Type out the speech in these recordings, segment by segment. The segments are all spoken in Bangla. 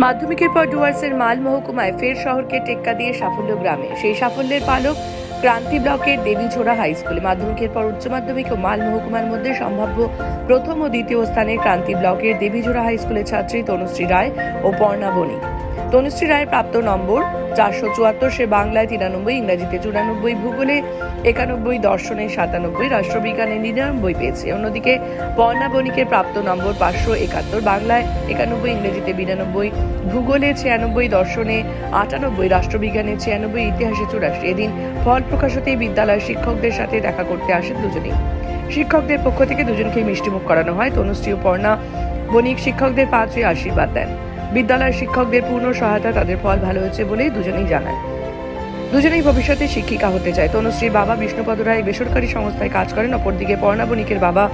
মাধ্যমিকের পর ডুয়ার্সের মাল মহকুমায় ফের শহরকে টেক্কা দিয়ে সাফল্য গ্রামে। সেই সাফল্যের পালক ক্রান্তি ব্লকের দেবীঝোড়া হাই স্কুলে। মাধ্যমিকের পর উচ্চ মাধ্যমিক ও মাল মহকুমার মধ্যে সম্ভাব্য প্রথম ও দ্বিতীয় স্থানে ক্রান্তি ব্লকের দেবীঝোড়া হাই স্কুলের ছাত্রী তনুশ্রী রায় ও পর্ণা বণিক। তনুশ্রী রায়ের প্রাপ্ত নম্বর 474, সে বাংলায় 93, ইংরেজিতে 94, ভূগোলে 91, দর্শনে 97, রাষ্ট্রবিজ্ঞানে 99 পেয়েছে। অন্যদিকে পর্ণা বণিকের প্রাপ্ত নম্বর 571, বাংলায় 91, ইংরেজিতে 92, ভূগোলে 96, দর্শনে 98, রাষ্ট্রবিজ্ঞানে 96, ইতিহাসে 84। এদিন ফল প্রকাশ হতেই বিদ্যালয়ের শিক্ষকদের সাথে দেখা করতে আসেন দুজনেই। শিক্ষকদের পক্ষ থেকে দুজনকেই মিষ্টিমুখ করানো হয়। তনুশ্রী ও পর্ণা বণিক শিক্ষকদের পা ছুঁয়ে আশীর্বাদ দেন। বিদ্যালয়ের শিক্ষকদের পূর্ণ সহায়তা তাদের ফল ভালো হয়েছে বলেই দুজনেই জানায়। দুজনেই ভবিষ্যতে শিক্ষিকা হতে চায়। তনুশ্রীর বাবা বিষ্ণুপদ রায় বেসরকারি সংস্থায় কাজ করেন, অপরদিকে পর্ণা বণিকের বাবা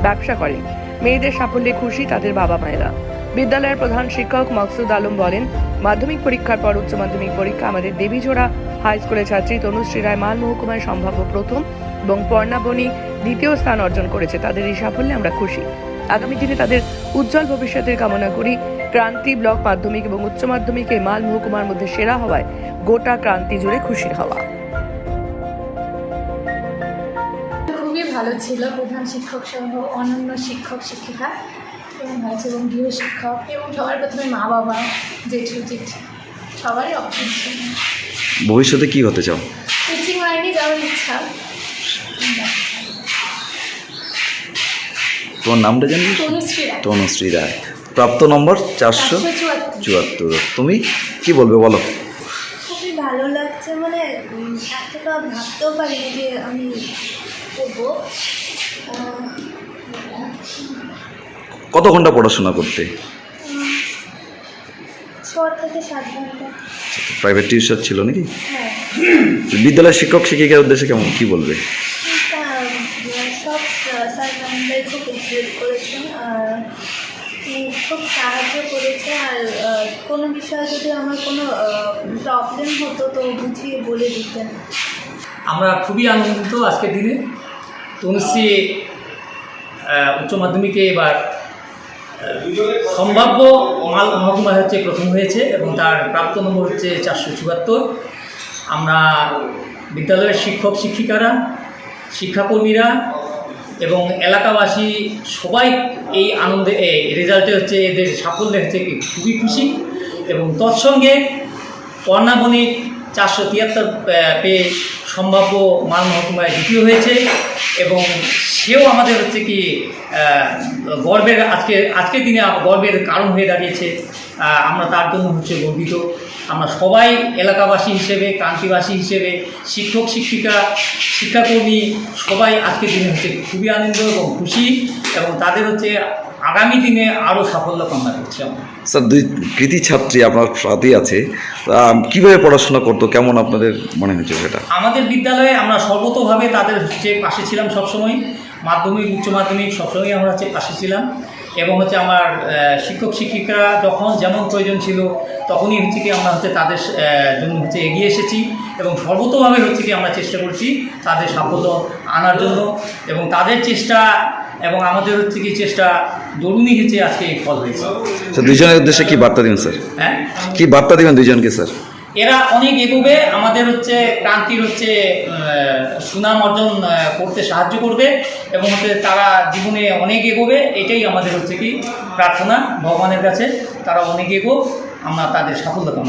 ব্যবসা করেন। মেয়েদের সাফল্যে খুশি তাদের বাবা মায়েরা। বিদ্যালয়ের প্রধান শিক্ষক মকসুদ আলম বলেন, মাধ্যমিক পরীক্ষার পর উচ্চ মাধ্যমিক পরীক্ষা আমাদের দেবীঝোড়া হাই স্কুলের ছাত্রী তনুশ্রী রায় মাল মহকুমায় সম্ভাব্য প্রথম এবং পর্ণা বণিক দ্বিতীয় স্থান অর্জন করেছে। তাদের এই সাফল্যে আমরা খুশি। আগামী দিনে তাদের উজ্জ্বল ভবিষ্যতের কামনা করি। ক্রান্তি ব্লক মাধ্যমিক এবং উচ্চ মাধ্যমিকে মাল মহকুমার মধ্যে সেরা হওয়ায় গোটা ক্রান্তি জুড়ে খুশির হাওয়া। খুবই ভালো ছিল। প্রধান শিক্ষক সহ অন্যান্য শিক্ষক শিক্ষিকা এবং ভালো ছিল, এবং গৃহ শিক্ষক এবং সবার প্রথমে মা বাবা, জেঠু জেঠি সবারই অপশন ছিল। ভবিষ্যতে কি হতে চাও? টিচিং লাইনে যাওয়ার ইচ্ছা। তোমার নামটা জানি? তনুশ্রী রায়। তনুশ্রী রায়, প্রাপ্ত নম্বর 474। তুমি কি বলবে বলো? খুবই ভালো লাগছে, মানে এতটা ভাবতেও পারিনি যে আমি করবো। কত ঘন্টা পড়াশোনা করতে? 6 থেকে 7 ঘন্টা। প্রাইভেট টিউশন ছিল নাকি? হ্যাঁ, বিদ্যালয়ের শিক্ষক শিক্ষিকার উদ্দেশ্যে কেমন কি বলবে? সব স্যার ম্যামরাই খুব হেল্প করেছেন, আর খুব সাহায্য করেছে। আর কোনো বিষয়ে যদি আমার কোনো প্রবলেম হতো তো বুঝিয়ে বলে দিতেন। আমরা খুবই আনন্দিত আজকের দিনে। তনুশ্রী উচ্চ মাধ্যমিকে এবার সম্ভাব্য মাল মহকুমা হচ্ছে প্রথম হয়েছে এবং তার প্রাপ্ত নম্বর হচ্ছে 474। আমরা বিদ্যালয়ের শিক্ষক শিক্ষিকারা, শিক্ষাকর্মীরা এবং এলাকাবাসী সবাই এই আনন্দে রেজাল্টে হচ্ছে এদের সাফল্যে হচ্ছে খুবই খুশি। এবং তৎসঙ্গে পর্ণা বণিক 473 পেয়ে সম্ভাব্য মাল মহকুমায় দ্বিতীয় হয়েছে এবং সেও আমাদের হচ্ছে কি গর্বের আজকের দিনে গর্বের কারণ হয়ে দাঁড়িয়েছে। আমরা তার জন্য হচ্ছে গর্বিত। আমরা সবাই এলাকাবাসী হিসেবে, ক্রান্তিবাসী হিসেবে, শিক্ষক শিক্ষিকা, শিক্ষাকর্মী সবাই আজকের দিনে হচ্ছে খুবই আনন্দ এবং খুশি এবং তাদের হচ্ছে আগামী দিনে আরও সাফল্য কামনা করছি আমরা। স্যার, দুই কৃতি ছাত্রী আপনার সাথেই আছে, কীভাবে পড়াশোনা করতো, কেমন আপনাদের মনে হয়েছে সেটা? আমাদের বিদ্যালয়ে আমরা সর্বতোভাবে তাদের হচ্ছে পাশে ছিলাম সবসময়। মাধ্যমিক উচ্চ মাধ্যমিক সবসময় আমরা হচ্ছে পাশে ছিলাম এবং হচ্ছে আমার শিক্ষক শিক্ষিকারা যখন যেমন প্রয়োজন ছিল তখনই হচ্ছে কি আমরা হচ্ছে তাদের জন্য হচ্ছে এগিয়ে এসেছি এবং সর্বতোভাবে হচ্ছে কি আমরা চেষ্টা করছি তাদের সাফল্য আনার জন্য এবং তাদের চেষ্টা এবং আমাদের হচ্ছে কি চেষ্টা দরুনই হচ্ছে আজকে এই ফল হয়েছে। স্যার, দুইজনের উদ্দেশ্যে কি বার্তা দিবেন স্যার? হ্যাঁ, কি বার্তা দিবেন দুইজনকে স্যার? এরা অনেক এগোবে, আমাদের হচ্ছে ক্রান্তির হচ্ছে সুনাম অর্জন করতে সাহায্য করবে এবং হচ্ছে তারা জীবনে অনেক এগোবে, এটাই আমাদের হচ্ছে কি প্রার্থনা ভগবানের কাছে। তারা অনেক এগোক, আমরা তাদের সাফল্য কামনা